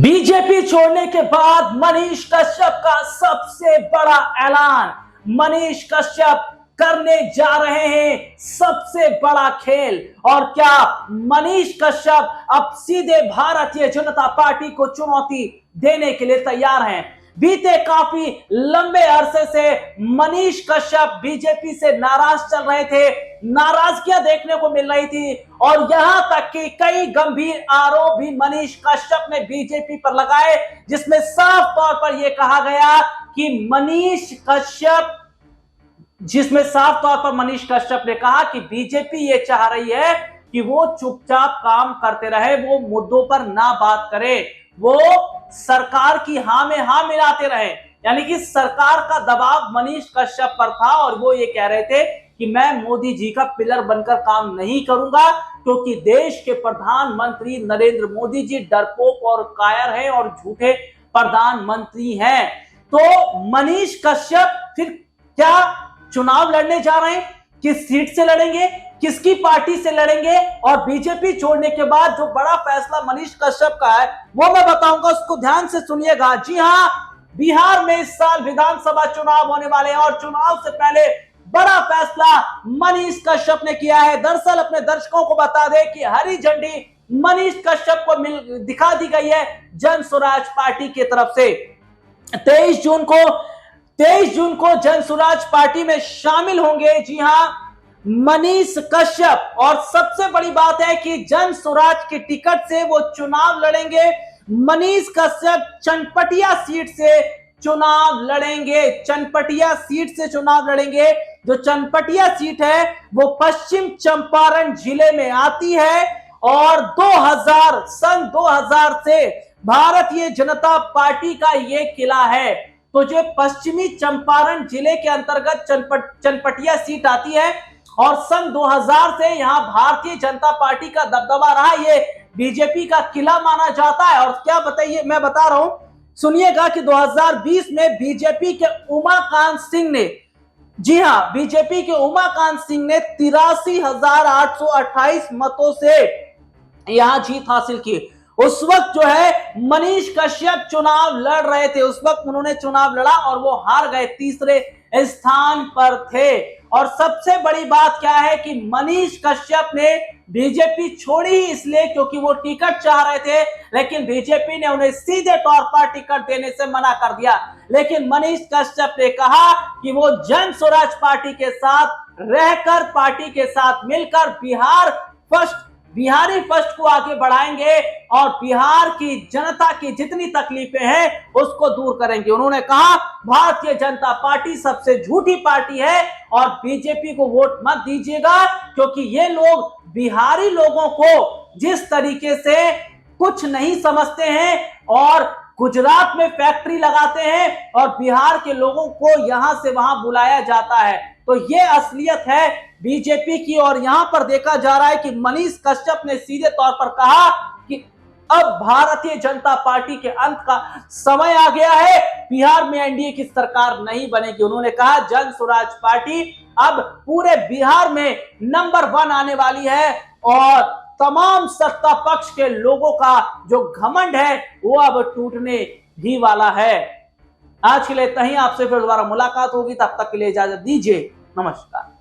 BJP छोड़ने के बाद मनीष कश्यप का सबसे बड़ा ऐलान। मनीष कश्यप करने जा रहे हैं सबसे बड़ा खेल। और क्या मनीष कश्यप अब सीधे भारतीय जनता पार्टी को चुनौती देने के लिए तैयार हैं? बीते काफी लंबे अरसे से मनीष कश्यप बीजेपी से नाराज चल रहे थे, नाराजगियां देखने को मिल रही थी और यहां तक कि कई गंभीर आरोप भी मनीष कश्यप ने बीजेपी पर लगाए, जिसमें साफ तौर पर यह कहा गया कि मनीष कश्यप ने कहा कि बीजेपी ये चाह रही है कि वो चुपचाप काम करते रहे, वो मुद्दों पर ना बात करे, वो सरकार की हां में हां मिलाते रहे। यानी कि सरकार का दबाव मनीष कश्यप पर था और वो ये कह रहे थे कि मैं मोदी जी का पिलर बनकर काम नहीं करूंगा, क्योंकि देश के प्रधानमंत्री नरेंद्र मोदी जी डरपोक और कायर हैं और झूठे प्रधानमंत्री हैं। तो मनीष कश्यप फिर क्या चुनाव लड़ने जा रहे हैं? किस सीट से लड़ेंगे, किसकी पार्टी से लड़ेंगे? और बीजेपी छोड़ने के बाद जो बड़ा फैसला मनीष कश्यप का है वो मैं बताऊंगा, उसको ध्यान से सुनिएगा। जी हां, बिहार में इस साल विधानसभा चुनाव होने वाले हैं और चुनाव से पहले बड़ा फैसला मनीष कश्यप ने किया है। दरअसल अपने दर्शकों को बता दें कि हरी झंडी मनीष कश्यप को दिखा दी गई है जन स्वराज पार्टी की तरफ से। 23 जून को जन स्वराज पार्टी में शामिल होंगे, जी हां, मनीष कश्यप। और सबसे बड़ी बात है कि जन स्वराज की टिकट से वो चुनाव लड़ेंगे। मनीष कश्यप चनपटिया सीट से चुनाव लड़ेंगे। जो चनपटिया सीट है वो पश्चिम चंपारण जिले में आती है और सन 2000 से भारतीय जनता पार्टी का ये किला है। तो जो पश्चिमी चंपारण जिले के अंतर्गत चनपटिया सीट आती है और सन 2000 से यहां भारतीय जनता पार्टी का दबदबा रहा, ये बीजेपी का किला माना जाता है। और क्या बताइए, मैं बता रहा हूं, सुनिएगा कि 2020 में बीजेपी के उमाकांत सिंह ने, जी हां, बीजेपी के उमाकांत सिंह ने 83,828 मतों से यहां जीत हासिल की। उस वक्त जो है मनीष कश्यप चुनाव लड़ रहे थे, उस वक्त उन्होंने चुनाव लड़ा और वो हार गए, तीसरे स्थान पर थे। और सबसे बड़ी बात क्या है कि मनीष कश्यप ने बीजेपी छोड़ी ही इसलिए क्योंकि वो टिकट चाह रहे थे, लेकिन बीजेपी ने उन्हें सीधे तौर पर टिकट देने से मना कर दिया। लेकिन मनीष कश्यप ने कहा कि वो जन स्वराज पार्टी के साथ रहकर, पार्टी के साथ मिलकर बिहारी फर्स्ट को आगे बढ़ाएंगे और बिहार की जनता की जितनी तकलीफें हैं उसको दूर करेंगे। उन्होंने कहा भारतीय जनता पार्टी सबसे झूठी पार्टी है और बीजेपी को वोट मत दीजिएगा, क्योंकि ये लोग बिहारी लोगों को जिस तरीके से कुछ नहीं समझते हैं और गुजरात में फैक्ट्री लगाते हैं और बिहार के लोगों को यहां से वहां बुलाया जाता है। तो ये असलियत है बीजेपी की। और यहां पर देखा जा रहा है कि मनीष कश्यप ने सीधे तौर पर कहा कि अब भारतीय जनता पार्टी के अंत का समय आ गया है, बिहार में एनडीए की सरकार नहीं बनेगी। उन्होंने कहा जन स्वराज पार्टी अब पूरे बिहार में नंबर 1 आने वाली है और तमाम सत्ता पक्ष के लोगों का जो घमंड है वो अब टूटने भी वाला है। आज के लिए इतना ही, आपसे फिर दोबारा मुलाकात होगी, तब तक के लिए इजाजत दीजिए, नमस्कार।